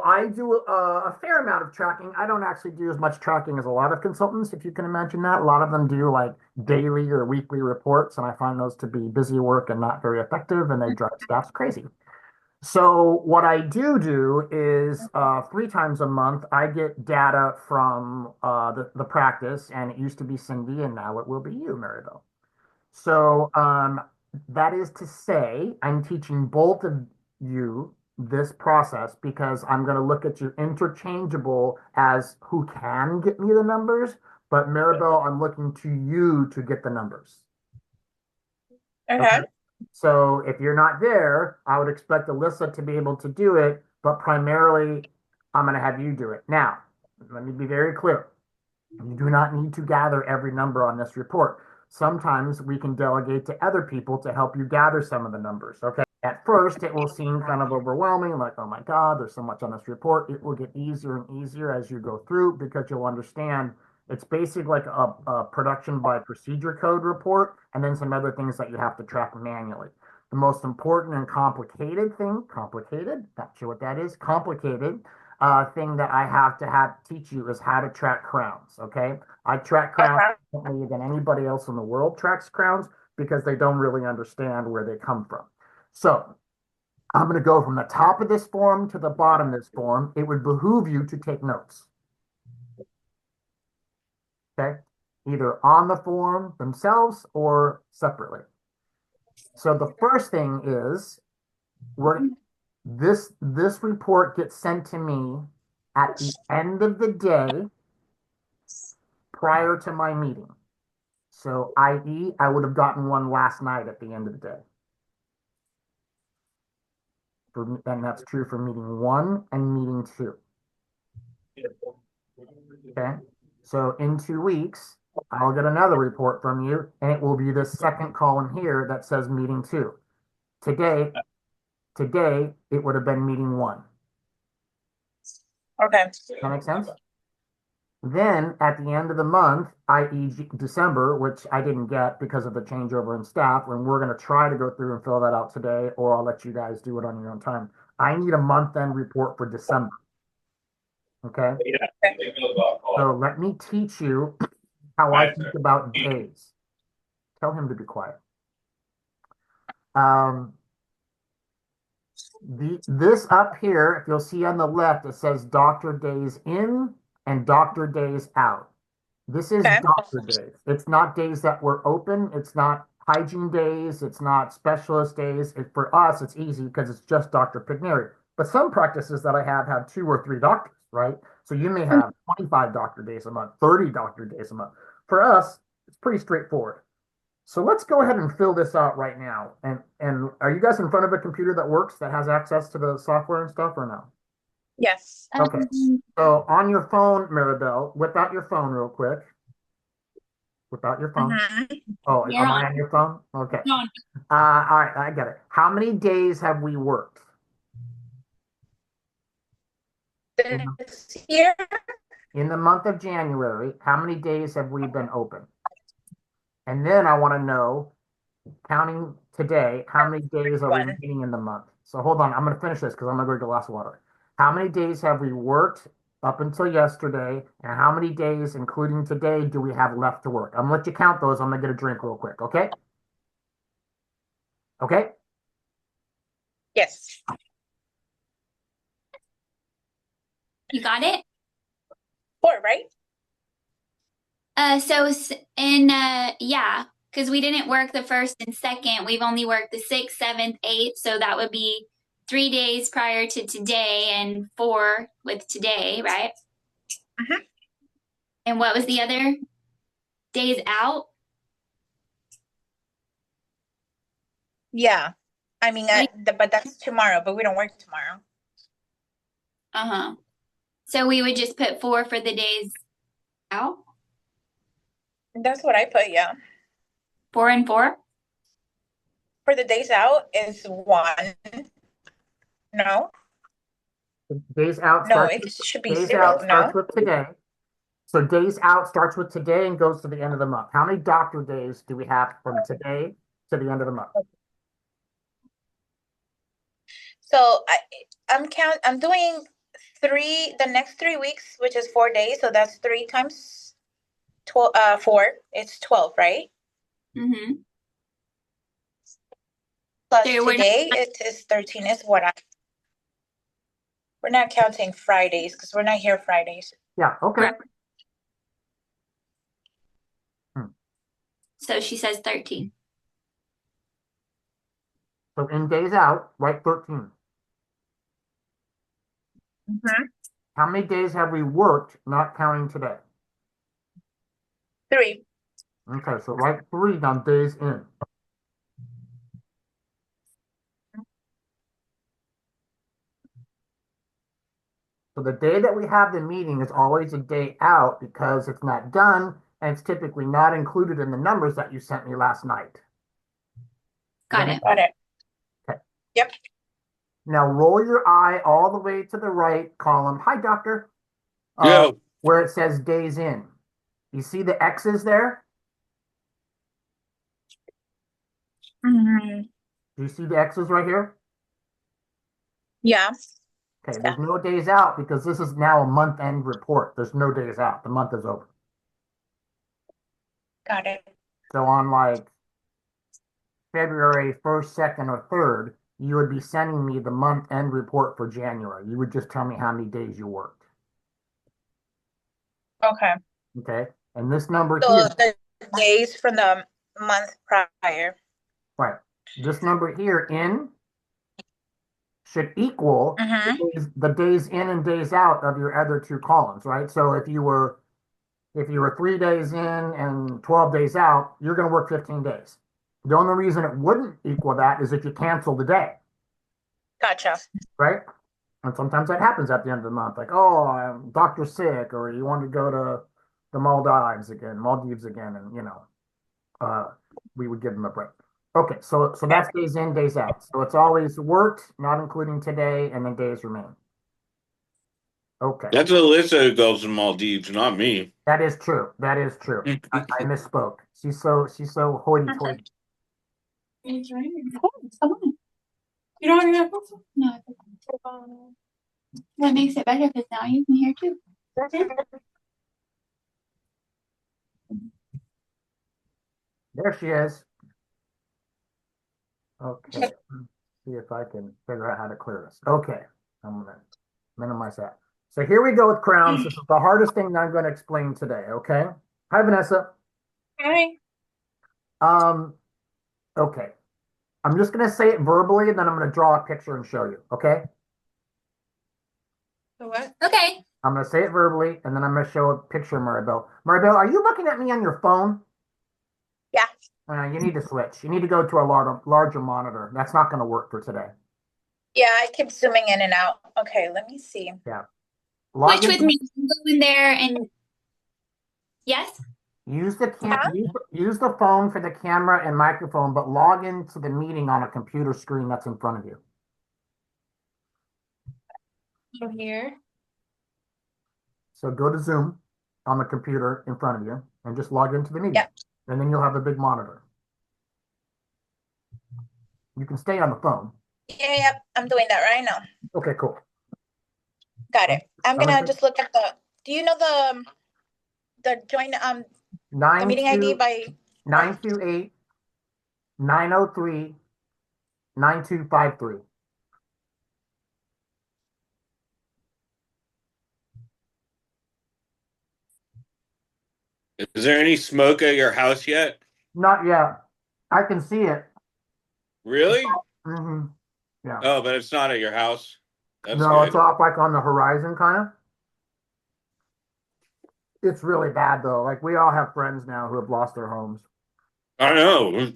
I do a fair amount of tracking. I don't actually do as much tracking as a lot of consultants, if you can imagine that. A lot of them do like daily or weekly reports, and I find those to be busy work and not very effective, and they drive staffs crazy. So what I do is 3 times a month, I get data from the practice, and it used to be Cindy, and now it will be you, Maribel. So that is to say, I'm teaching both of you this process because I'm going to look at you interchangeable as who can get me the numbers, but Maribel, I'm looking to you to get the numbers. Okay. Okay. So if you're not there, I would expect Alyssa to be able to do it, but primarily I'm going to have you do it. Now, let me be very clear. You do not need to gather every number on this report. Sometimes we can delegate to other people to help you gather some of the numbers. Okay. At first, it will seem kind of overwhelming, like, oh my God, there's so much on this report. It will get easier and easier as you go through because you'll understand it's basically like a production by procedure code report and then some other things that you have to track manually. The most important and complicated, not sure what that is, complicated thing that I have to teach you is how to track crowns. Okay. I track crowns Okay. differently than anybody else in the world tracks crowns because they don't really understand where they come from. So I'm going to go from the top of this form to the bottom of this form. It would behoove you to take notes. Okay. Either on the form themselves or separately. So the first thing is this report gets sent to me at the end of the day prior to my meeting. So, i.e., I would have gotten one last night at the end of the day. And that's true for meeting 1 and meeting 2. Okay. So in 2 weeks, I'll get another report from you, and it will be this second column here that says meeting 2. Today, it would have been meeting 1. Okay. That makes sense? Then at the end of the month, i.e. December, which I didn't get because of the changeover in staff, and we're going to try to go through and fill that out today, or I'll let you guys do it on your own time. I need a month-end report for December. Okay. So let me teach you how I think about days. Tell him to be quiet. Um, this up here, if you'll see on the left, it says doctor days in and doctor days out. This is Okay. doctor days. It's not days that were open. It's not hygiene days. It's not specialist days. For us, it's easy because it's just Dr. Pigneri. But some practices that I have 2 or 3 doctors, right? So you may have 25 doctor days a month, 30 doctor days a month. For us, it's pretty straightforward. So let's go ahead and fill this out right now. And are you guys in front of a computer that works, that has access to the software and stuff or no? Yes. Okay. So on your phone, Maribel, whip out your phone real quick. Whip out your phone. Mm-hmm. Oh, You're am on. I on your phone? Okay. You're on. All right, I get it. How many days have we worked? In, This year, in the month of January, how many days have we been open? And then I want to know, counting today, how many days are we one. remaining in the month? So hold on, I'm going to finish this because I'm going to go get a glass of water. How many days have we worked up until yesterday? And how many days, including today, do we have left to work? I'm going to let you count those. I'm going to get a drink real quick, okay? Okay? Yes. You got it? 4, right? Yeah, because we didn't work the first and second. We've only worked the 6th, 7th, 8th. So that would be 3 days prior to today and 4 with today, right? Mm-hmm. And what was the other days out? Yeah. I mean, but that's tomorrow, but we don't work tomorrow. Uh-huh. So we would just put 4 for the days out? That's what I put, yeah. 4 and 4? For the days out is 1. No, Days out no, starts it should be days 0. out starts No, with today. So days out starts with today and goes to the end of the month. How many doctor days do we have from today to the end of the month? so I'm doing the next 3 weeks, which is 4 days, so that's 3 times 12, 4, it's 12, right? Mm-hmm. Plus So we're today, it is 13 is what we're not counting Fridays because we're not here Fridays. Yeah, okay. Correct. So she says 13. So in days out, write 13. Mm-hmm. How many days have we worked, not counting today? 3. Okay, so write 3 on days in. So the day that we have the meeting is always a day out because it's not done and it's typically not included in the numbers that you sent me last night. Got it. Got it. Okay. Yep. Now roll your eye all the way to the right column. Hi, doctor. Yeah. Where it says days in. You see the X's there? Mm-hmm. Do you see the X's right here? Yeah. Okay, there's no days out because this is now a month-end report. There's no days out. The month is over. Got it. So on like February 1st, 2nd, or 3rd, you would be sending me the month-end report for January. You would just tell me how many days you worked. Okay. Okay, and this number So here, the days from the month prior. right? This number here in should equal Mm-hmm. the days in and days out of your other 2 columns, right? So if you were 3 days in and 12 days out, you're going to work 15 days. The only reason it wouldn't equal that is if you cancel the day, Gotcha. right? And sometimes that happens at the end of the month, like, oh, doctor's sick, or you want to go to the Maldives again, and we would give them a break. Okay, so that's days in, days out. So it's always worked, not including today, and then days remain. Okay, That's Alyssa who goes to Maldives, not me. that is true. That is true. I misspoke. She's so hoity-toity. Come on. You don't want to go? No. That makes it better because now you can hear too. There she is. Okay, let's see if I can figure out how to clear this. Okay, I'm gonna minimize that. So here we go with crowns. This is the hardest thing that I'm going to explain today. Okay. Hi, Vanessa. Hi. Okay. I'm just going to say it verbally, and then I'm going to draw a picture and show you. Okay. So what? Okay. I'm going to say it verbally, and then I'm going to show a picture of Maribel. Maribel, are you looking at me on your phone? Yeah. You need to switch. You need to go to a larger monitor. That's not going to work for today. Yeah, I keep zooming in and out. Okay, let me see. Yeah. Switch with me. Go in there and yes. Use the phone for the camera and microphone, but log into the meeting on a computer screen that's in front of you. So here. So go to Zoom on the computer in front of you and just log into the meeting. Yep. And then you'll have a big monitor. You can stay on the phone. Yeah, I'm doing that right now. Okay, cool. Got it. I'm gonna Okay. just look at do you know the join the meeting ID by 928 903 9253. Is there any smoke at your house yet? Not yet. I can see it. Really? Mm-hmm. Yeah. Oh, but it's not at your house. That's No, good. it's off like on the horizon, kind of. It's really bad though. Like we all have friends now who have lost their homes. I know.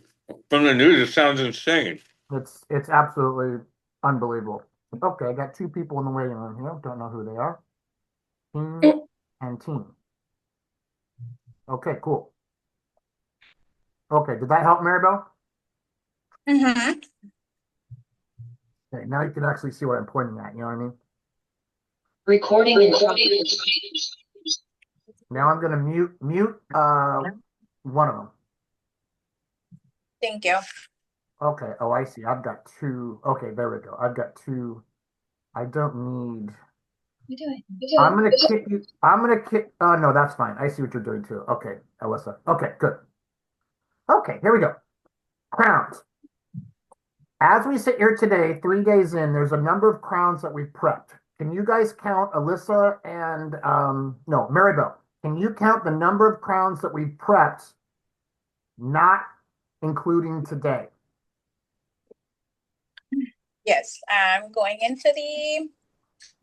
From the news, it sounds insane. It's absolutely unbelievable. Okay, I got 2 people in the waiting room here. Don't know who they are. Team and team. Okay, cool. Okay, did that help, Maribel? Mm-hmm. Okay, now you can actually see what I'm pointing at. You know what I mean? Recording in progress. Now I'm gonna mute one of them. Thank you. Okay. Oh, I see. I've got 2. Okay, there we go. I've got 2. I don't need. We do it. I'm gonna kick you. I'm gonna kick. Oh no, that's fine. I see what you're doing too. Okay, Alyssa. Okay, good. Okay, here we go. Crowns. As we sit here today, 3 days in, there's a number of crowns that we've prepped. Can you guys count, Alyssa and no, Maribel? Can you count the number of crowns that we've prepped, not including today? Yes, I'm going into the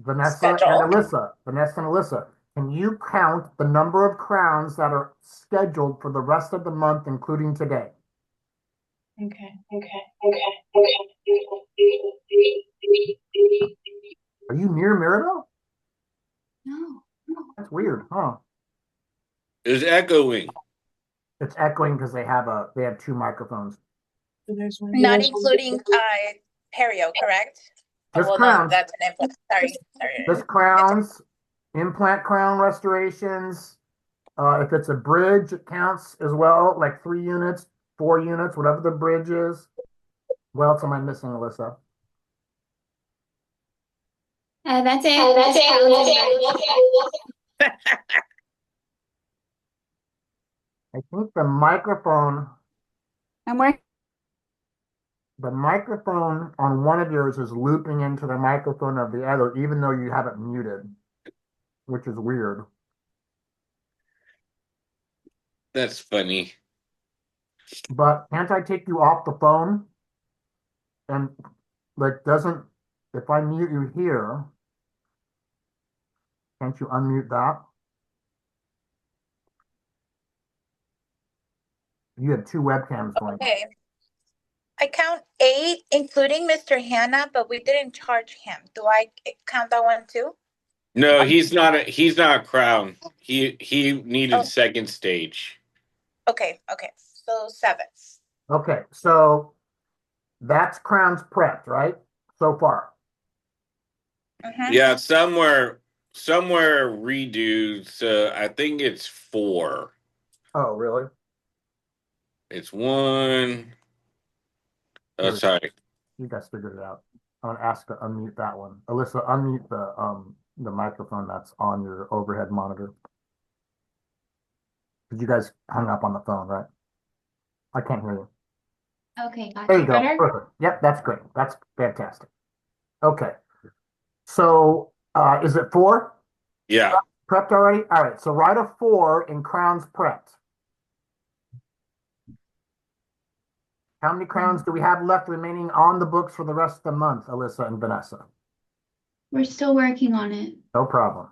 Vanessa and schedule. Alyssa. Vanessa and Alyssa. Can you count the number of crowns that are scheduled for the rest of the month, including today? Okay. Are you near Maribel? No. That's weird, huh? It's echoing. It's echoing because they have two microphones. Not including perio, correct? Oh, Just well, no, crowns. that's an implant. Sorry. Just crowns, implant crown restorations. If it's a bridge, it counts as well, like 3 units, 4 units, whatever the bridge is. What else am I missing, Alyssa? That's it. I think the microphone I'm working. on one of yours is looping into the microphone of the other, even though you have it muted, which is weird. That's funny. But can't I take you off the phone? And like, if I mute you here, can't you unmute that? You have 2 webcams going. Okay. I count 8, including Mr. Hannah, but we didn't charge him. Do I count that one too? No, he's not a crown. He needed Oh. second stage. Okay. So 7. Okay, so that's crowns prepped, right? So far. Mhm. Yeah, somewhere redo. So I think it's 4. Oh, really? It's 1. Oh, sorry. You guys figured it out. I'm gonna ask to unmute that one. Alyssa, unmute the microphone that's on your overhead monitor. Because you guys hung up on the phone, right? I can't hear you. Okay, gotcha. There you go. Better? Perfect. Yep, that's great. That's fantastic. Okay. So is it 4? Yeah. Prepped already? All right. So write a 4 in crowns prepped. How many crowns do we have left remaining on the books for the rest of the month, Alyssa and Vanessa? We're still working on it. No problem.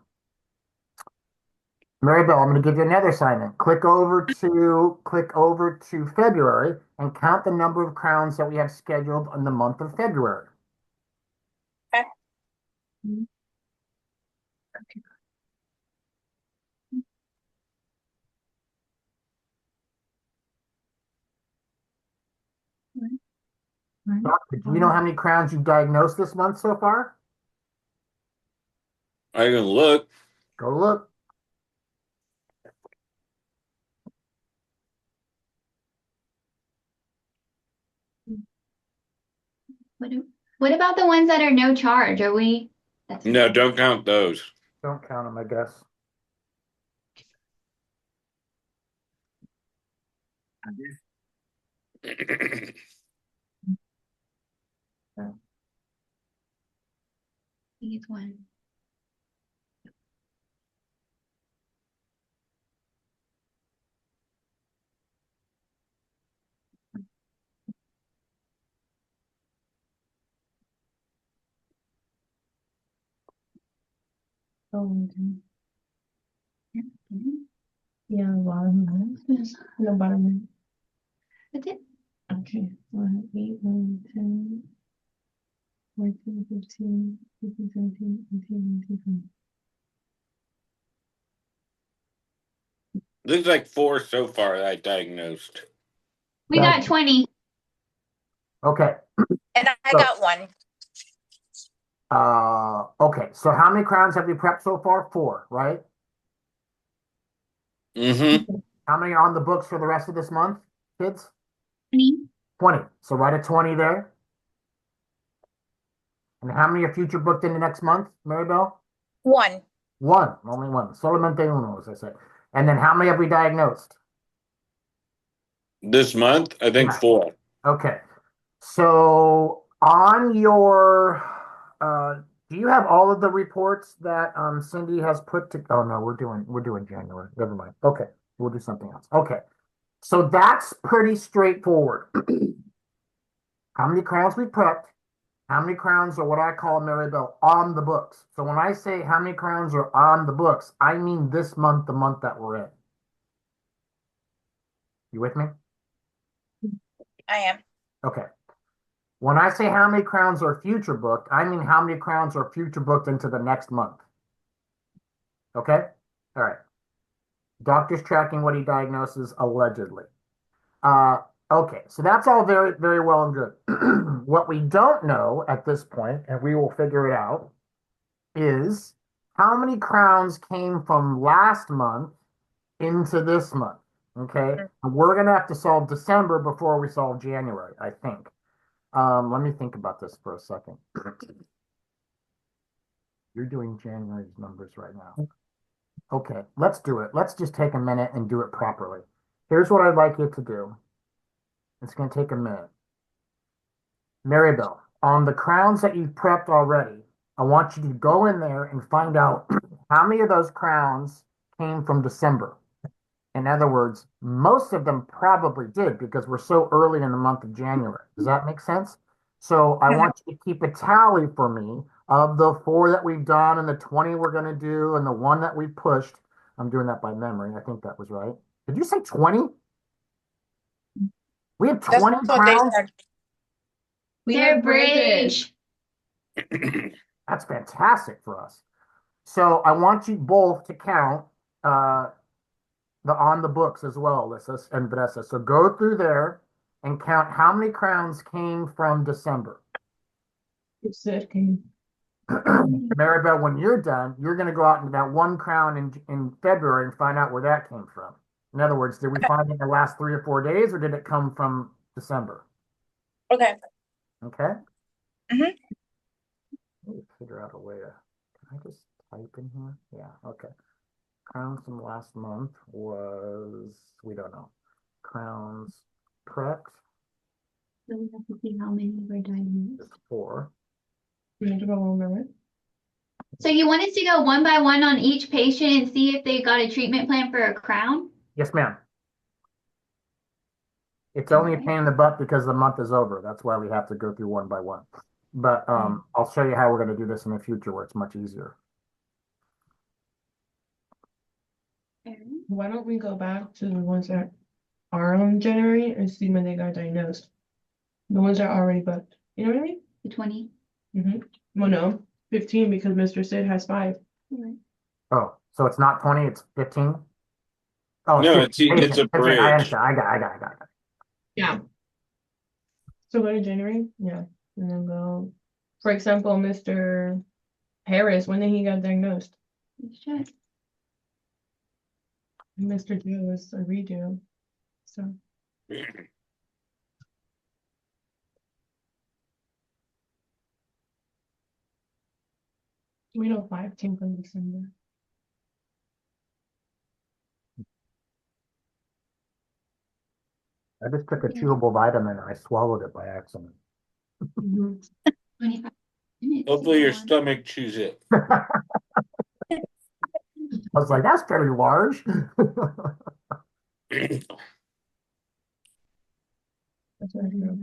Maribel, I'm going to give you another assignment. Click over to February and count the number of crowns that we have scheduled in the month of February. Doctor, do you know how many crowns you've diagnosed this month so far? I can look. Go look. What about the ones that are no charge? Are we? No, don't count those. Don't count them, I guess. I think it's 1. Yeah, bottom the bottom. That's it. Okay, 1, 8, 9, 10, 14, 15, 16, 17, 18, 19, Looks like 4 so far that I diagnosed. We got 20. Okay. And I So- got 1. Okay. So how many crowns have you prepped so far? 4, right? Mm-hmm. How many are on the books for the rest of this month, kids? 20. 20. So write a 20 there. And how many are future booked into next month, Maribel? One. One, only one. Solamente uno, as I said. And then how many have we diagnosed? This month, I think Yeah. 4. Okay. So on your, do you have all of the reports that Cindy has put to? Oh no, we're doing January. Never mind. Okay, we'll do something else. Okay, so that's pretty straightforward. How many crowns we prepped? How many crowns are what I call, Maribel, on the books? So when I say how many crowns are on the books, I mean this month, the month that we're in. You with me? I am. Okay. When I say how many crowns are future booked, I mean how many crowns are future booked into the next month. Okay? All right. Doctor's tracking what he diagnoses allegedly. Okay, so that's all very, very well and good. What we don't know at this point, and we will figure it out, is how many crowns came from last month into this month. Okay? We're going to have to solve December before we solve January, I think. Let me think about this for a second. You're doing January's numbers right now. Okay, let's do it. Let's just take a minute and do it properly. Here's what I'd like you to do. It's going to take a minute. Maribel, on the crowns that you've prepped already, I want you to go in there and find out how many of those crowns came from December. In other words, most of them probably did because we're so early in the month of January. Does that make sense? So I want you to keep a tally for me of the 4 that we've done and the 20 we're going to do and the 1 that we pushed. I'm doing that by memory. I think that was right. Did you say 20? We have That's 20 what they crowns? said. Their bridge. That's fantastic for us. So I want you both to count the on the books as well, Alyssa and Vanessa. So go through there and count how many crowns came from December. You said, can Maribel, when you're done, you're going to go out into that 1 crown in February and find out where that came from. In other words, did we find it in the last 3 or 4 days, or did it come from December? Okay. Okay. Mhm. Let me figure out a way to. Can I just type in here? Yeah. Okay. Crowns from last month was, we don't know. Crowns prepped So we have to see how many were diagnosed. is 4. you need to go one minute? So you want us to go one by one on each patient and see if they got a treatment plan for a crown? Yes, ma'am. It's only a Okay. pain in the butt because the month is over. That's why we have to go through one by one. But I'll show you how we're going to do this in the future where it's much easier. Why don't we go back to the ones that are on January and see when they got diagnosed? The ones that are already booked. You know what I mean? The 20. Well, no, 15 because Mr. Sid has 5. Oh, so it's not 20, it's 15? Oh, No, 15. it's a 15. I bridge. understand. I got it. Yeah. So go to January, yeah, and then go. For example, Mr. Harris, when did he got diagnosed? Let's check. Mr. Joe was a redo. So we know 5 came from December. I just took a chewable vitamin and I swallowed it by accident. 25 minutes. Hopefully your Go on. stomach chews it. I was like, that's fairly large. That's what I feel.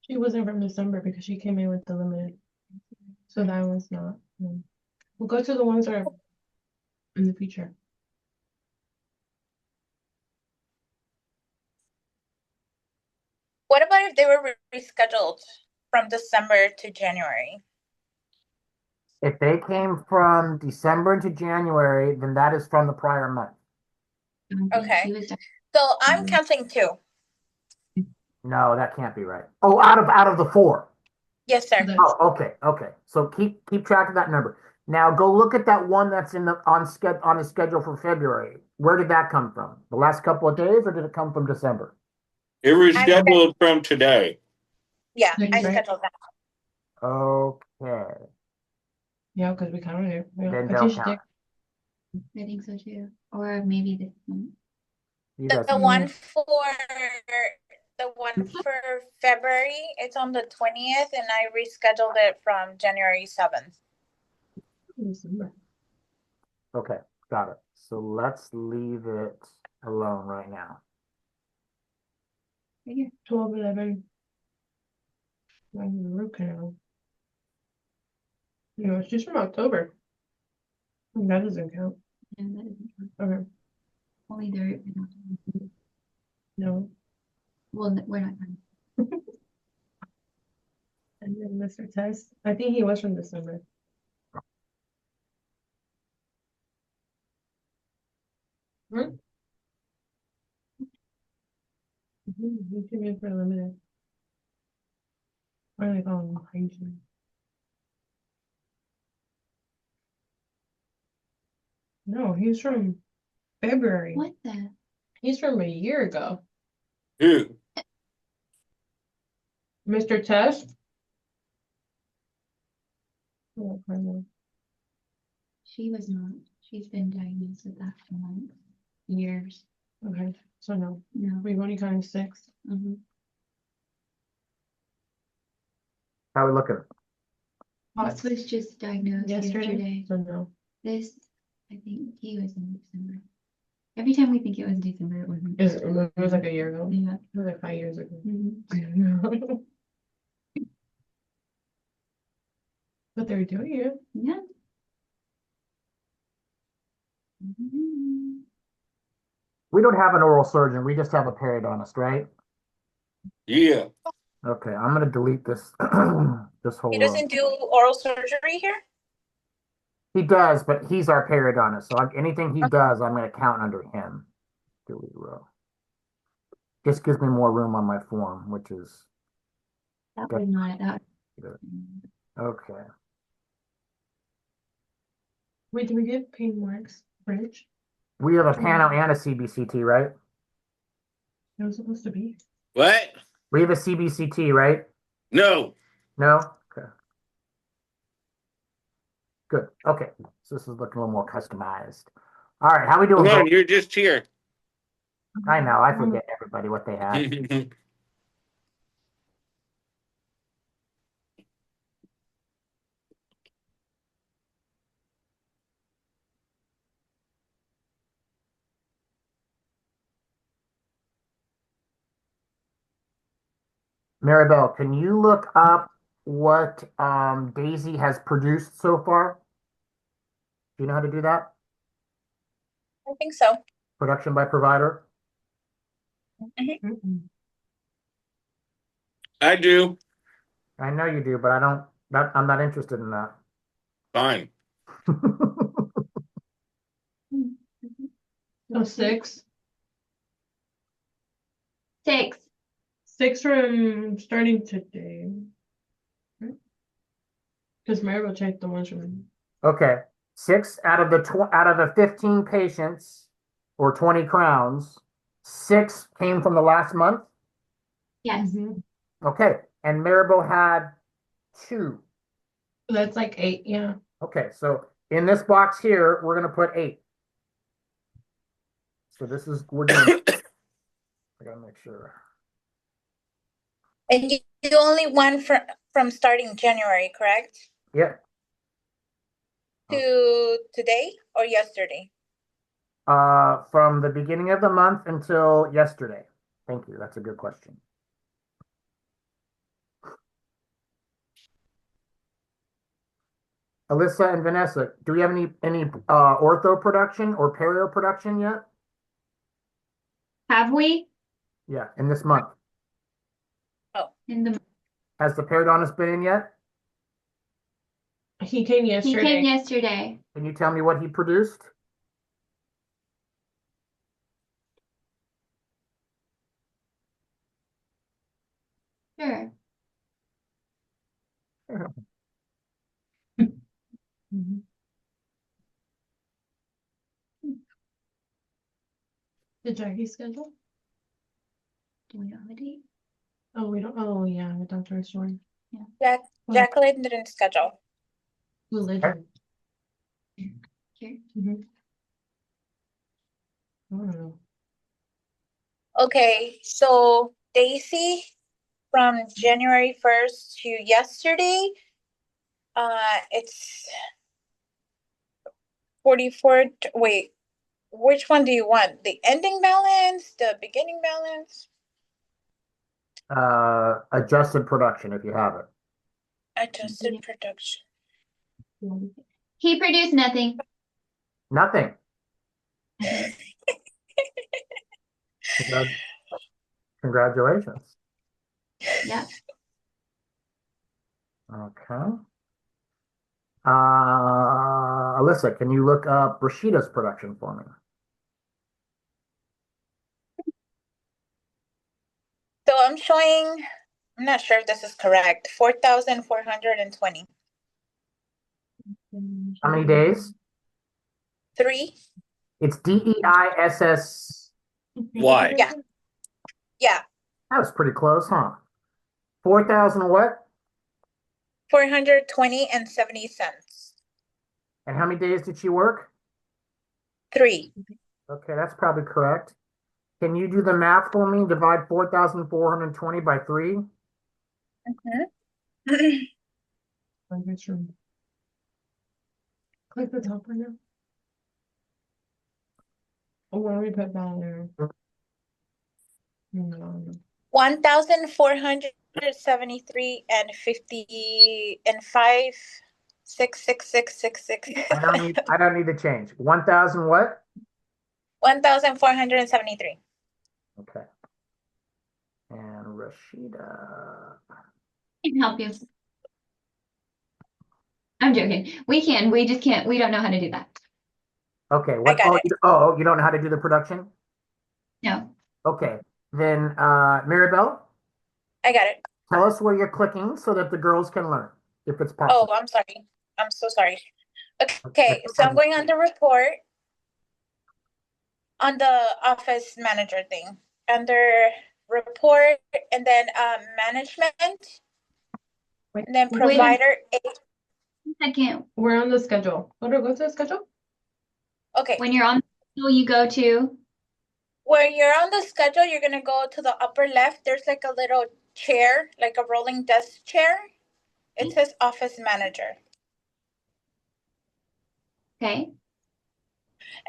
She wasn't from December because she came in with the limited. So that was not. We'll go to the ones that are in the future. What about if they were rescheduled from December to January? If they came from December to January, then that is from the prior month. Okay. She was So I'm counting 2. No, that can't be right. Oh, out of the 4. Yes, sir. Oh, okay. So keep track of that number. Now go look at that one that's in the on the schedule for February. Where did that come from? The last couple of days, or did it come from December? It was I scheduled from today. Yeah, I Right. scheduled that. Okay, Yeah, because we counted it. Yeah, then I think don't she count. did. I think so too. Or maybe this one. You The, guys, the one for the one for February, it's on the 20th, and I rescheduled it from January 7th. okay, got it. So let's leave it alone right now. Right here. 12/11. Root canal. No, she's from October. That doesn't count. No, that doesn't count. Okay. Only dirt. No. Well, we're not done. And then Mr. Test. I think he was from December. Hmm? He came in for a limited. What do they call him? Hygiene. No, he's from February. What the? He's from a year ago. Who? Mr. Test? Oh, pardon. She was not. She's been diagnosed with that for months, years. Okay, so no. No. We've only counted 6. Mm-hmm. How we looking? This was just diagnosed yesterday. So no. This, I think he was in December. Every time we think it was December, it wasn't. It was like a year ago. Yeah. It was like 5 years ago. Mhm. But they're doing it. Yeah. Mhm. We don't have an oral surgeon. We just have a periodontist, right? Yeah. Okay, I'm gonna delete this this whole He row. doesn't do oral surgery here? He does, but he's our periodontist. So anything he does, I'm gonna count under him. Delete row. Just gives me more room on my form, which is That was not that. good. Okay. Wait, did we get pain marks? Bridge? We have a Pano and a CBCT, right? It was supposed to be. What? We have a CBCT, right? No. No? Okay. Good. Okay. So this is looking a little more customized. All right. How we doing, Come on, Bo? you're just here. I know. I forget everybody what they had. Maribel, can you look up what Daisy has produced so far? Do you know how to do that? I think so. Production by provider? Mm-mm. I do. I know you do, but I'm not interested in that. Fine. So 6. 6. 6 from starting today. Because Maribel checked the ones from. Okay. 6 out of the 15 patients or 20 crowns, 6 came from the last month. Yes. Mhm. Okay. And Maribel had 2. So that's like 8, yeah. Okay. So in this box here, we're going to put 8. So we're doing, I gotta make sure. And you only went from starting January, correct? Yeah. To today or yesterday? From the beginning of the month until yesterday. Thank you. That's a good question. Alyssa and Vanessa, do we have any ortho production or perio production yet? Have we? Yeah, in this month. In the Has the periodontist been in yet? He came He yesterday. came yesterday. Can you tell me what he produced? Sure. Mhm. The Jackie schedule? Do we know the date? Oh, we don't, oh, yeah, the doctor is showing. Jacqueline didn't schedule. Religion. Here. Mhm. I don't know. Okay, so Daisy from January 1st to yesterday, it's 44. Wait, which one do you want? The ending balance, the beginning balance? Adjusted production if you have it. Adjusted production. He produced nothing. Nothing. Congra- Congratulations. Yep. Okay. Alyssa, can you look up Rashida's production for me? So I'm showing, I'm not sure if this is correct, 4,420. How many days? 3? It's DEISS. Why? Yeah. Yeah, That was pretty close, huh? 4,000 what? 420 and 70 cents. And how many days did she work? 3. Okay, that's probably correct. Can you do the math for me? Divide 4,420 by 3? Mhm. Click the top right now. Oh, where do we put down there? No. 1,473 and 50 and 5, 6, 6, 6, 6, 6. I don't need the change. 1,000 what? 1,473. Okay. And Rashida. Can help you. I'm joking. We can. We just can't. We don't know how to do that. Okay, I got it. You don't know how to do the production? No. Okay. Then Maribel, I got it. tell us where you're clicking so that the girls can learn, if it's Oh, possible. I'm sorry. I'm so sorry. Okay, so I'm going on the report on the office manager thing. Under report and then management and then Wait. provider. Second. We're on the schedule. Go to the schedule? Okay, When you're on the schedule, you go to. when you're on the schedule, you're gonna go to the upper left. There's like a little chair, like a rolling desk chair. It says office manager. Okay.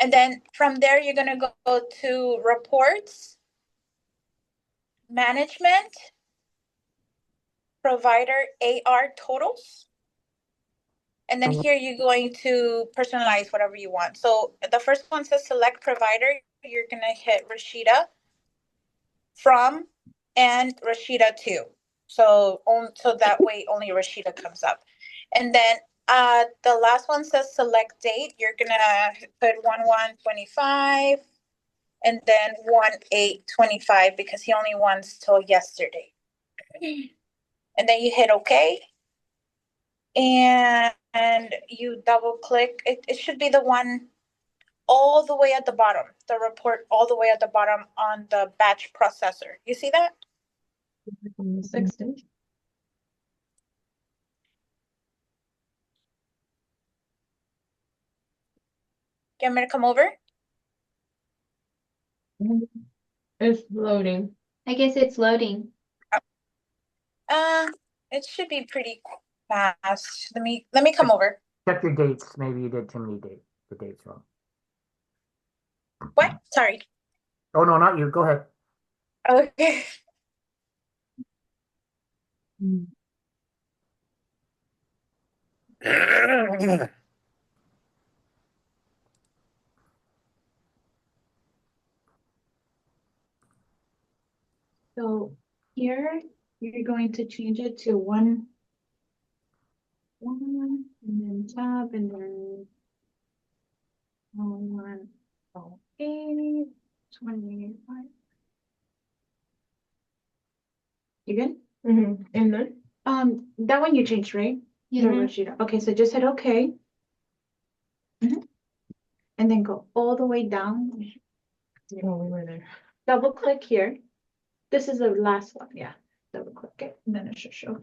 And then from there, you're gonna go to reports, management, provider AR totals. And then here you're going to personalize whatever you want. So the first one says select provider. You're gonna hit Rashida from and Rashida to. So that way only Rashida comes up. And then the last one says select date. You're gonna put 1/1/25 and then 1/8/25 because he only wants till yesterday. And then you hit OK. And you double click. It should be the one all the way at the bottom, the report all the way at the bottom on the batch processor. You see that? On the 16th. You want me to come over? It's loading. I guess it's loading. It should be pretty fast. Let me come over. Check your dates. Maybe you did too many dates. The dates wrong. What? Sorry. Oh, no, not you. Go ahead. Okay. So here, you're going to change it to 1, 1, and then tab, and then 1, 8, 25. You good? And then? That one you changed, right? Yeah. The Rashida. Okay, so just hit OK. And then go all the way down. Oh, we were there. Double click here. This is the last one, yeah. Double click it, and then it should show.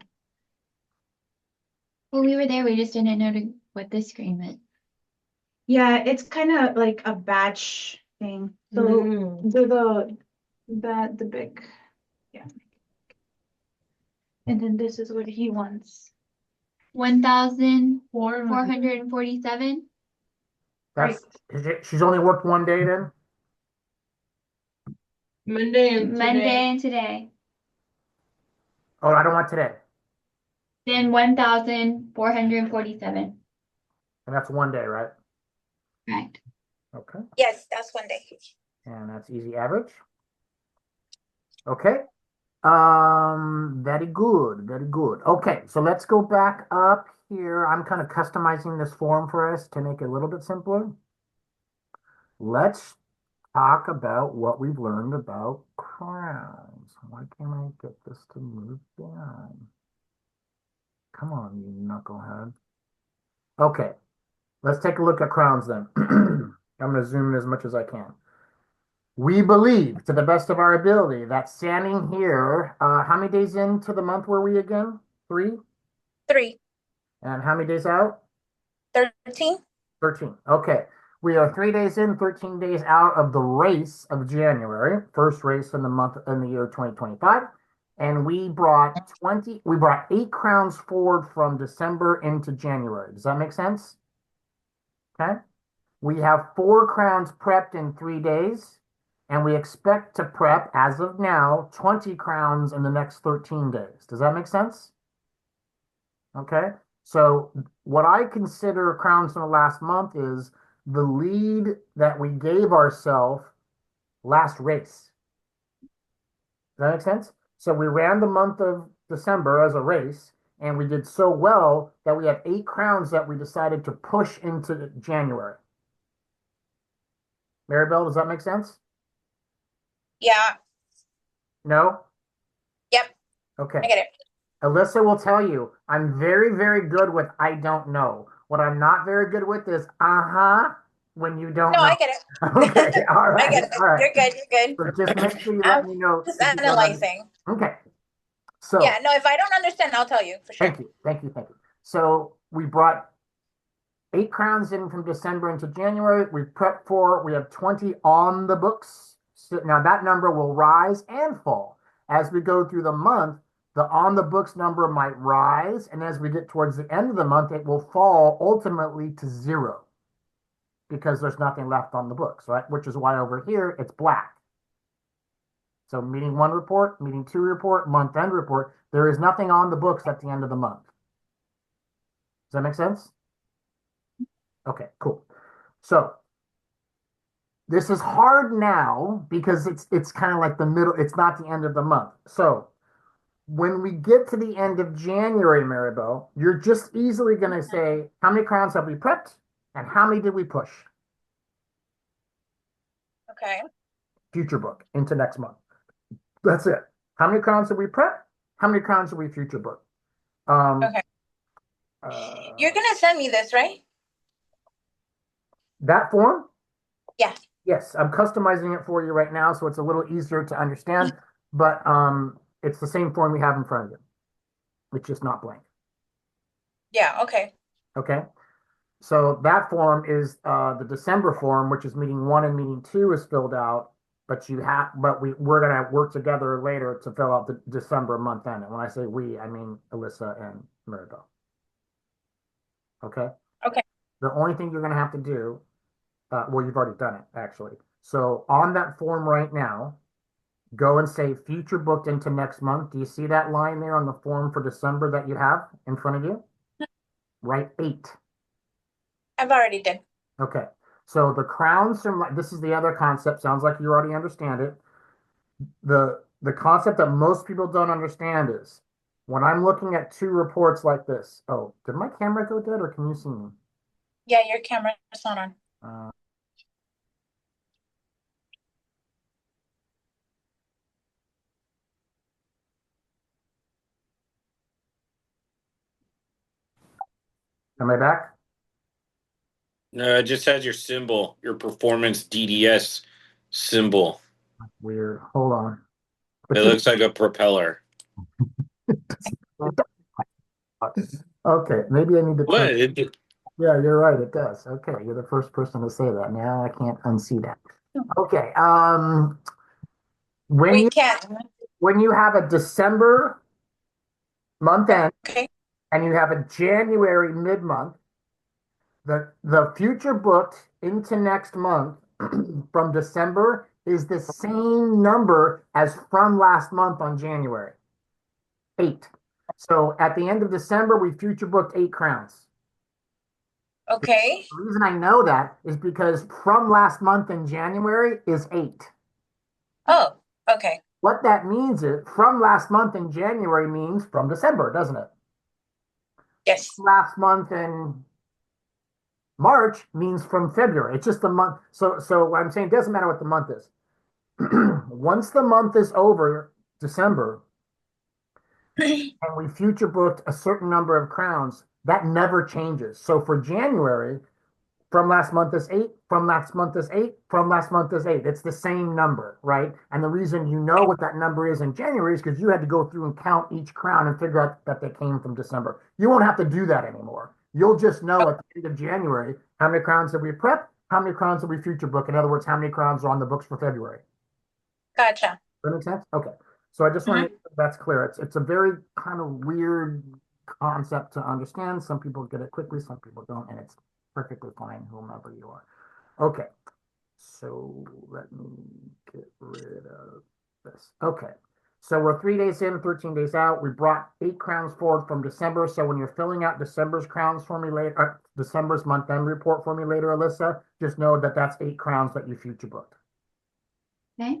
Well, we were there. We just didn't know what this screen meant. Yeah, it's kind of like a batch thing. So the big, yeah. And then this is what he wants. 1,447. That's she's only worked one day then? Monday and Monday today. and today. Oh, I don't want today. Then 1,447. And that's one day, right? Correct. Okay. Yes, that's one day. And that's easy average. Okay. Very good, very good. Okay, so let's go back up here. I'm kind of customizing this form for us to make it a little bit simpler. Let's talk about what we've learned about crowns. Why can't I get this to move down? Come on, you knucklehead. Okay, let's take a look at crowns then. I'm going to zoom in as much as I can. We believe, to the best of our ability, that standing here, how many days into the month were we again? 3? 3. And how many days out? 13. 13. Okay. We are 3 days in, 13 days out of the race of January, first race in the month in the year 2025. And we brought 8 crowns forward from December into January. Does that make sense? Okay. We have 4 crowns prepped in 3 days. And we expect to prep, as of now, 20 crowns in the next 13 days. Does that make sense? Okay. So what I consider crowns from the last month is the lead that we gave ourselves last race. Does that make sense? So we ran the month of December as a race, and we did so well that we have 8 crowns that we decided to push into January. Maribel, does that make sense? Yeah. No? Yep. Okay. I get it. Alyssa will tell you, I'm very, very good with I don't know. What I'm not very good with is when you don't No, know. I get it. Okay, all right. I get it. All right. You're good. You're good. So just make sure you let I'm me know. just if you don't analyzing. Okay. So Yeah, no, if I don't understand, I'll tell you for sure. thank you. Thank you. Thank you. So we brought 8 crowns in from December into January. We prepped for, we have 20 on the books. So now that number will rise and fall as we go through the month. The on the books number might rise, and as we get towards the end of the month, it will fall ultimately to 0 because there's nothing left on the books, right? Which is why over here it's black. So meeting 1 report, meeting 2 report, month end report, there is nothing on the books at the end of the month. Does that make sense? Okay, cool. So this is hard now because it's kind of like the middle, it's not the end of the month. So when we get to the end of January, Maribel, you're just easily going to say, how many crowns have we prepped and how many did we push? Okay. Future book into next month. That's it. How many crowns have we prepped? How many crowns have we future book? Okay. You're gonna send me this, right? That form? Yeah. Yes, I'm customizing it for you right now, so it's a little easier to understand, but it's the same form you have in front of you. It's just not blank. Yeah, okay. Okay. So that form is the December form, which is meeting 1 and meeting 2 is filled out, but we're gonna work together later to fill out the December month end. And when I say we, I mean Alyssa and Maribel. Okay. Okay. The only thing you're gonna have to do, well, you've already done it actually. So on that form right now, go and say future booked into next month. Do you see that line there on the form for December that you have in front of you? Write 8. I've already did. Okay. So the crowns from, this is the other concept. Sounds like you already understand it. The concept that most people don't understand is when I'm looking at 2 reports like this. Oh, did my camera go dead or can you see me? Yeah, your camera's not on. Am I back? No, it just has your symbol, your performance DDS symbol. Weird. Hold on. It looks like a propeller. Okay, maybe I need to What? change. Yeah, you're right. It does. Okay, you're the first person to say that. Now I can't unsee that. Okay. When We you can't. when you have a December month end Okay. and you have a January mid-month, the future booked into next month from December is the same number as from last month on January. 8. So at the end of December, we future booked 8 crowns. Okay. The reason I know that is because from last month in January is 8. Oh, okay. What that means is from last month in January means from December, doesn't it? Yes. Last month in March means from February. It's just a month. So what I'm saying, it doesn't matter what the month is. Once the month is over, December, and we future booked a certain number of crowns, that never changes. So for January, from last month is 8, from last month is 8, from last month is 8. It's the same number, right? And the reason you know what that number is in January is because you had to go through and count each crown and figure out that they came from December. You won't have to do that anymore. You'll just know at the end of January how many crowns did we prep, how many crowns did we future book. In other words, how many crowns are on the books for February. Gotcha. Does that make sense? Okay. So I just want to make sure that's clear. It's a very kind of weird concept to understand. Some people get it quickly, some people don't, and it's perfectly fine, whomever you are. Okay. So let me get rid of this. Okay. So we're 3 days in, 13 days out. We brought 8 crowns forward from December. So when you're filling out December's crowns for me later, December's month end report for me later, Alyssa, just know that that's 8 crowns that you future booked. Okay.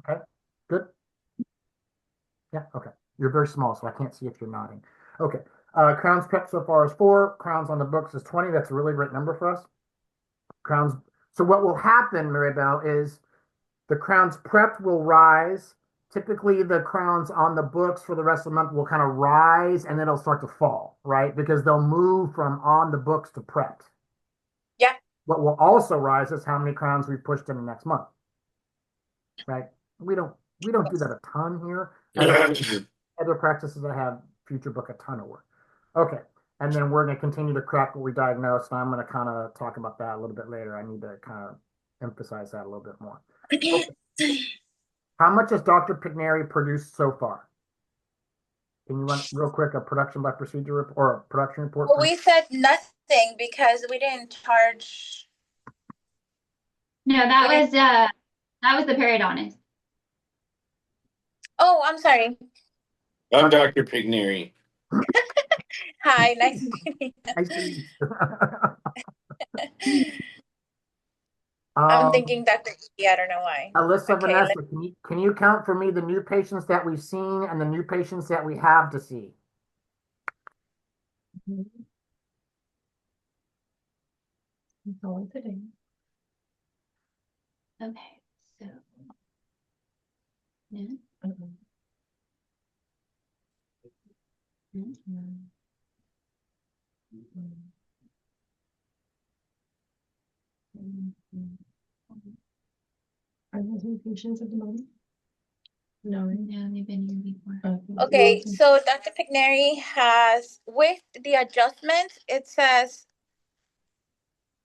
Okay. Good. Yeah, okay. You're very small, so I can't see if you're nodding. Okay. Crowns prepped so far is 4. Crowns on the books is 20. That's a really great number for us. Crowns. So what will happen, Maribel, is the crowns prepped will rise. Typically, the crowns on the books for the rest of the month will kind of rise and then it'll start to fall, right? Because they'll move from on the books to prepped. Yeah. What will also rise is how many crowns we pushed in the next month, right? We don't do that a ton here. Other practices that have future book a ton of work. Okay. And then we're going to continue to crack what we diagnosed. And I'm going to kind of talk about that a little bit later. I need to kind of emphasize that a little bit more. Okay. How much has Dr. Pigneri produced so far? Can you run real quick a production by procedure or a production report? Well, we said nothing because we didn't charge. No, that was the periodontist. Oh, I'm sorry. I'm Dr. Pigneri. Hi, nice meeting I see. you. I'm thinking Dr. E. I don't know why. Alyssa, Okay, Vanessa, can you count for me the new patients that we've seen and the new patients that we have to see? It's only today. Okay, so. Yeah. Mhm. Mhm. Are those new patients at the moment? No. No, they've been here before. Okay, so Dr. Pigneri has, with the adjustments, it says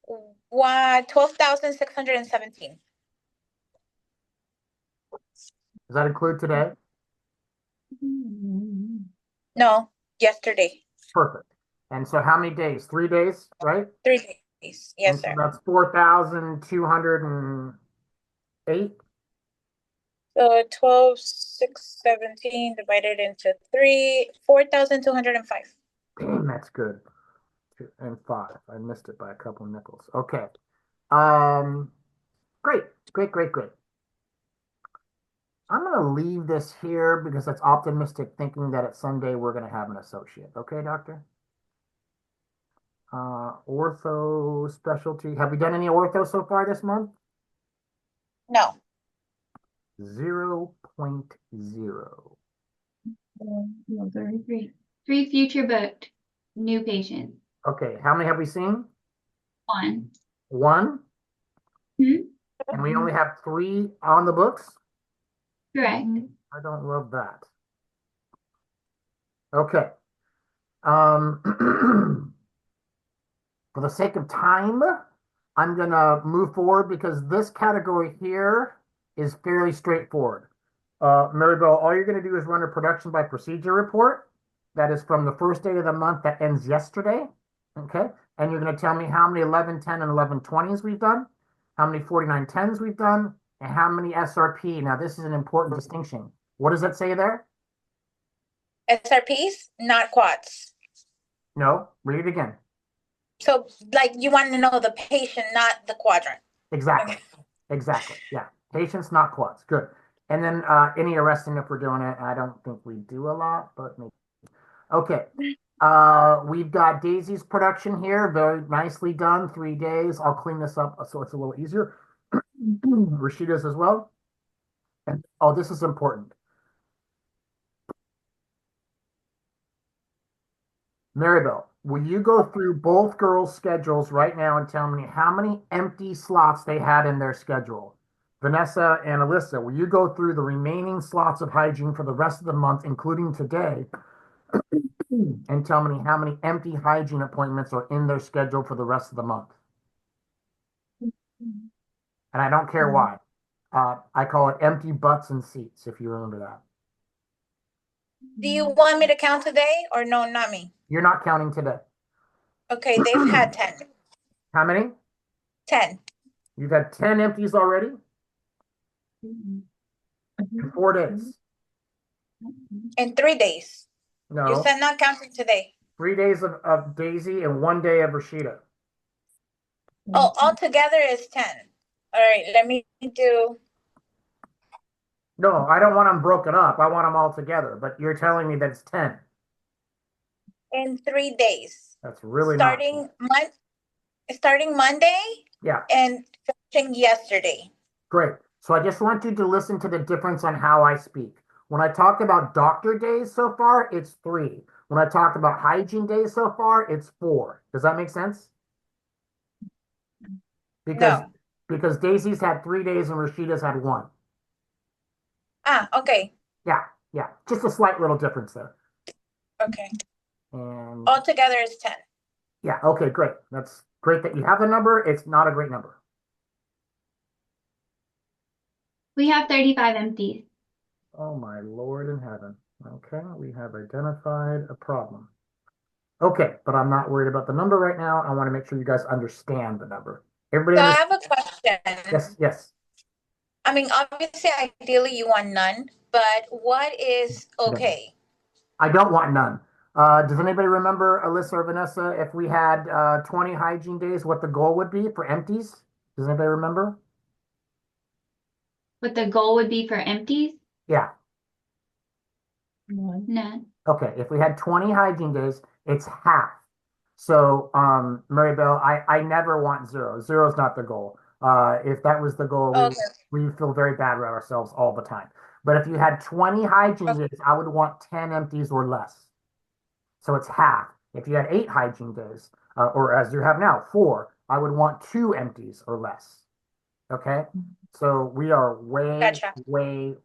12,617. Does that include today? No, yesterday. Perfect. And so how many days? 3 days, right? 3 days. Yes, And so sir. that's 4,208. So 12,617 divided into 3, 4,205. Damn, that's good. 2 and 5. I missed it by a couple of nickels. Okay. Great. I'm going to leave this here because that's optimistic thinking that at Sunday we're going to have an associate. Okay, doctor? Ortho specialty. Have we done any ortho so far this month? No. 0.0. No, three future booked new patients. Okay, how many have we seen? 1. 1? Hmm? And we only have 3 on the books? Correct. I don't love that. Okay. For the sake of time, I'm gonna move forward because this category here is fairly straightforward. Maribel, all you're gonna do is run a production by procedure report. That is from the first day of the month that ends yesterday. Okay. And you're gonna tell me how many 1110 and 1120s we've done, how many 4910s we've done, and how many SRP. Now, this is an important distinction. What does that say there? SRPs, not quads. No, read it again. So, like, you want to know the patient, not the quadrant. Exactly. Okay. Exactly. Yeah. Patients, not quads. Good. And then any arresting if we're doing it. I don't think we do a lot, but maybe. Okay. We've got Daisy's production here. Very nicely done. 3 days. I'll clean this up so it's a little easier. Rashida's as well. And oh, this is important. Maribel, will you go through both girls' schedules right now and tell me how many empty slots they had in their schedule? Vanessa and Alyssa, will you go through the remaining slots of hygiene for the rest of the month, including today, and tell me how many empty hygiene appointments are in their schedule for the rest of the month? And I don't care why. I call it empty butts and seats, if you remember that. Do you want me to count today or no, not me? You're not counting today. Okay, they've had 10. How many? 10. You've had 10 empties already? In 4 days. In 3 days. No. You said not counting today. 3 days of Daisy and 1 day of Rashida. Oh, altogether is 10. All right, let me do. No, I don't want them broken up. I want them all together. But you're telling me that it's 10. In 3 days. That's really not. Starting Monday Yeah, and finishing yesterday. great. So I just want you to listen to the difference on how I speak. When I talk about doctor days so far, it's 3. When I talk about hygiene days so far, it's 4. Does that make sense? Because Daisy's had 3 days and Rashida's had 1. Ah, okay. Yeah, yeah. Just a slight little difference there. Okay. And Altogether is 10. yeah, okay, great. That's great that you have the number. It's not a great number. We have 35 empties. Oh my Lord in heaven. Okay, we have identified a problem. Okay, but I'm not worried about the number right now. I want to make sure you guys understand the number. Everybody So I understand? have a question. Yes, yes. I mean, obviously, ideally, you want none, but what is okay? I don't want none. Does anybody remember, Alyssa or Vanessa, if we had 20 hygiene days, what the goal would be for empties? Does anybody remember? What the goal would be for empties? Yeah. None. Okay, if we had 20 hygiene days, it's half. So, Maribel, I never want 0. 0 is not the goal. If that was the goal, Okay. we would feel very bad about ourselves all the time. But if you had 20 hygiene days, I would want 10 empties or less. So it's half. If you had 8 hygiene days, or as you have now, 4, I would want 2 empties or less. Okay? So we are way, Gotcha. way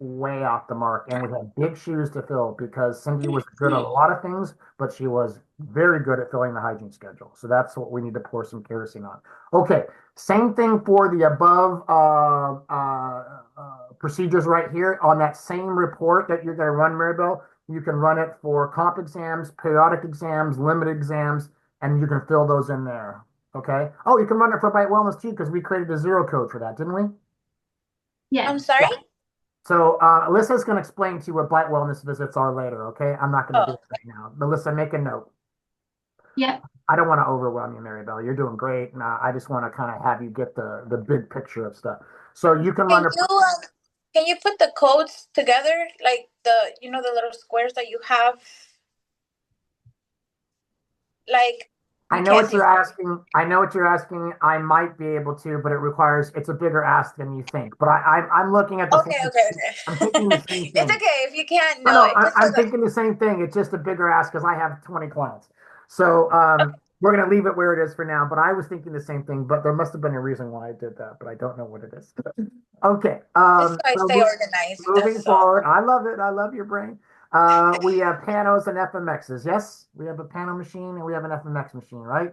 off the mark. And we have big shoes to fill because Cindy was good at a lot of things, but she was very good at filling the hygiene schedule. So that's what we need to pour some kerosene on. Okay, same thing for the above procedures right here. On that same report that you're going to run, Maribel, you can run it for comp exams, periodic exams, limited exams, and you can fill those in there. Okay. Oh, you can run it for Bite Wellness too, because we created a 0 code for that, didn't we? Yes. I'm sorry? So Alyssa's going to explain to you what Bite Wellness visits are later, okay? I'm not going to do it right now. Melissa, make a note. Yep. I don't want to overwhelm you, Maribel. You're doing great, and I just want to kind of have you get the big picture of stuff. So you can run Can you put the codes together, like the little squares that you have? Like I know what you're asking. I know what you're asking. I might be able to, but it's a bigger ask than you think. But I'm looking at the Okay. I'm thinking the same thing. It's okay if you can't. No, I'm thinking the same thing. It's just a bigger ask because I have 20 clients. So We're gonna leave it where it is for now, but I was thinking the same thing, but there must have been a reason why I did that, but I don't know what it is. Okay, Just so I so stay organized. moving That's all. forward, I love it. I love your brain. We have panos and FMXs. Yes, we have a pano machine and we have an FMX machine, right?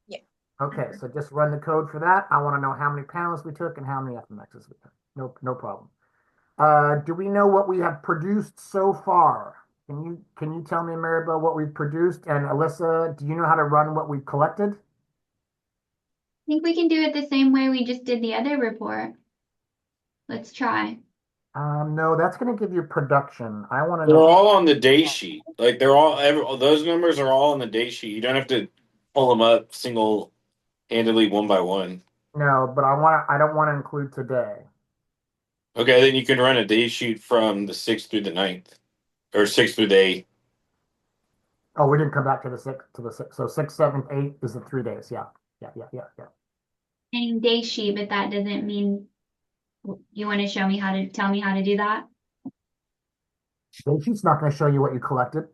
Yeah. Okay, so just run the code for that. I want to know how many panos we took and how many FMXs we took. No problem. Do we know what we have produced so far? Can you tell me, Maribel, what we've produced? And Alyssa, do you know how to run what we've collected? I think we can do it the same way we just did the other report. Let's try. No, that's going to give you production. I want to They're know. all on the day sheet. Like those numbers are all on the day sheet. You don't have to pull them up single handedly one by one. No, but I don't want to include today. Okay, then you can run a day sheet from the 6th through the 9th. Or 6th through the 8th. Oh, we didn't come back to the six. So 6th, 7th, 8th is the 3 days. Yeah. Yeah. Saying day sheet, but that doesn't mean you want to tell me how to do that. Day sheet's not going to show you what you collected.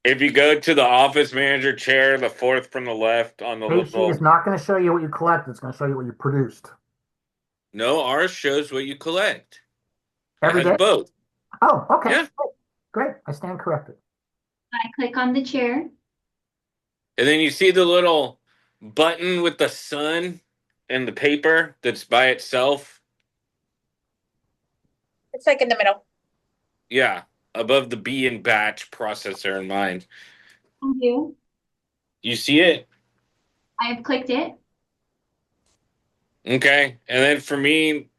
If you go to the office manager chair, the fourth from the left on the Day sheet is little. not going to show you what you collected. It's going to show you what you produced. No, ours shows what you collect. It Every has day? both. Oh, okay. Yeah. Great. I stand corrected. I click on the chair. And then you see the little button with the sun and the paper that's by itself. It's like in the middle. Yeah, above the B in batch processor in mine. Thank you. You see it? I have clicked it. Okay. And then for me,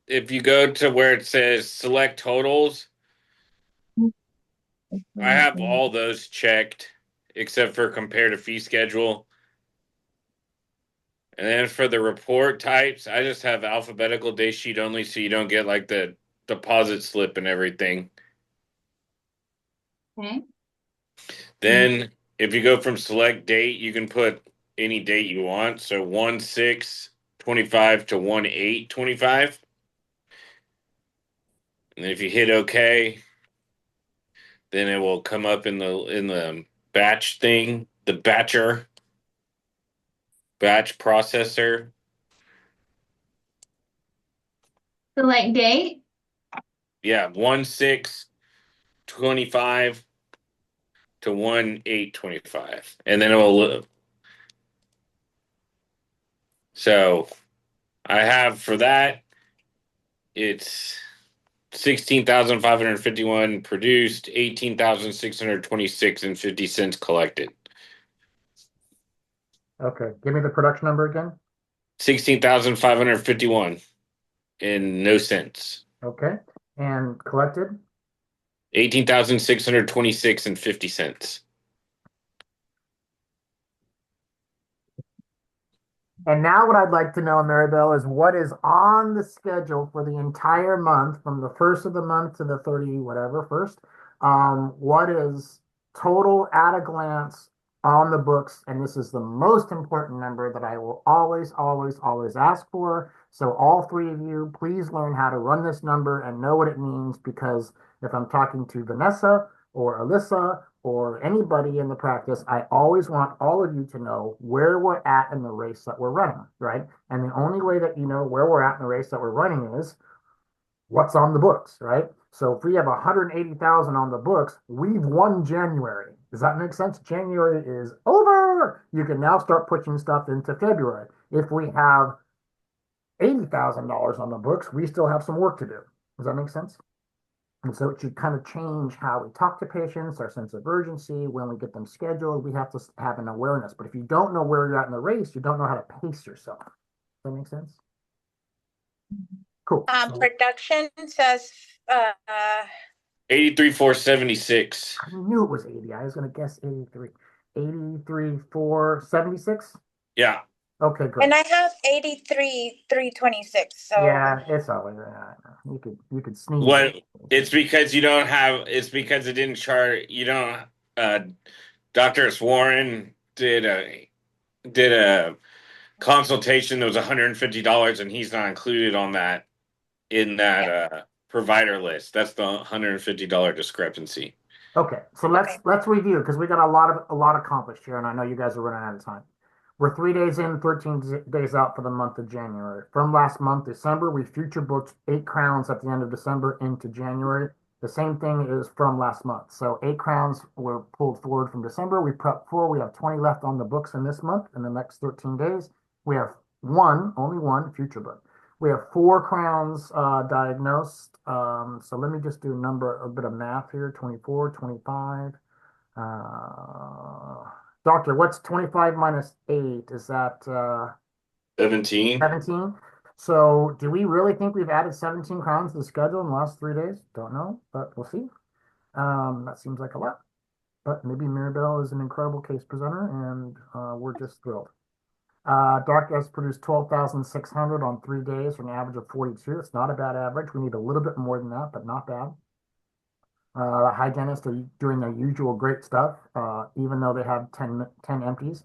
if you go to where it says select totals, I have all those checked except for compare to fee schedule. And then for the report types, I just have alphabetical day sheet only so you don't get like the deposit slip and everything. Okay. Then if you go from select date, you can put any date you want. So 1/6/25 to 1/8/25. And if you hit OK, then it will come up in the batch thing, the batch processor. Select date. Yeah, 1/6/25 to 1/8/25. And then it will. So I have for that, it's 16,551 produced, 18,626 and 50 cents collected. Okay. Give me the production number again. 16,551 and no cents. Okay. And collected. 18,626 and 50 cents. And now what I'd like to know, Maribel, is what is on the schedule for the entire month, from the first of the month to the 30, whatever, first. What is total at a glance on the books? And this is the most important number that I will always ask for. So all three of you, please learn how to run this number and know what it means, because if I'm talking to Vanessa or Alyssa or anybody in the practice, I always want all of you to know where we're at in the race that we're running, right? And the only way that you know where we're at in the race that we're running is what's on the books, right? So if we have 180,000 on the books, we've won January. Does that make sense? January is over. You can now start pushing stuff into February. If we have $80,000 on the books, we still have some work to do. Does that make sense? And so it should kind of change how we talk to patients, our sense of urgency. When we get them scheduled, we have to have an awareness. But if you don't know where you're at in the race, you don't know how to pace yourself. Does that make sense? Cool. So Production says 83,476. I knew it was 80. I was going to guess 83. 83,476? Yeah. Okay, great. and I have 83,326. So Yeah, it's always you could sneeze. What? It's because you don't have. It's because it didn't chart. You don't. Dr. Warren did a consultation that was $150, and he's not included on that in that provider list. That's the $150 discrepancy. Okay, so let's review because we got a lot accomplished here, and I know you guys are running out of time. We're 3 days in, 13 days out for the month of January. From last month, December, we future booked 8 crowns at the end of December into January. The same thing is from last month. So 8 crowns were pulled forward from December. We prepped 4. We have 20 left on the books in this month. In the next 13 days, we have only one future book. We have 4 crowns diagnosed. So let me just do a bit of math here. 24, 25. Doctor, what's 25 minus 8? Is that 17. 17? So do we really think we've added 17 crowns to the schedule in the last 3 days? Don't know, but we'll see. That seems like a lot. But maybe Mirabelle is an incredible case presenter, and we're just thrilled. Dark has produced 12,600 on 3 days for an average of 42. It's not a bad average. We need a little bit more than that, but not bad. The hygienists are doing their usual great stuff, even though they have 10 empties.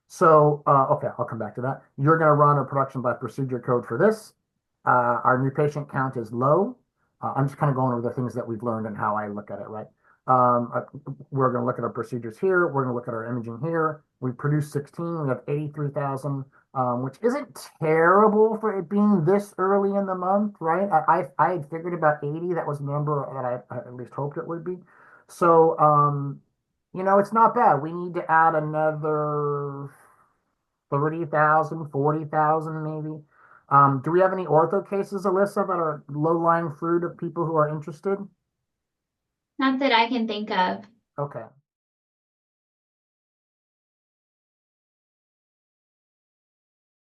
So, okay, I'll come back to that. You're going to run a production by procedure code for this. Our new patient count is low. I'm just kind of going over the things that we've learned and how I look at it, right? We're going to look at our procedures here. We're going to look at our imaging here. We produced 16. We have 83,000, which isn't terrible for it being this early in the month, right? I had figured about 80. That was the number that I at least hoped it would be. So, it's not bad. We need to add another 30,000, 40,000 maybe. Do we have any ortho cases, Alyssa, that are low-lying fruit of people who are interested? Not that I can think of. Okay.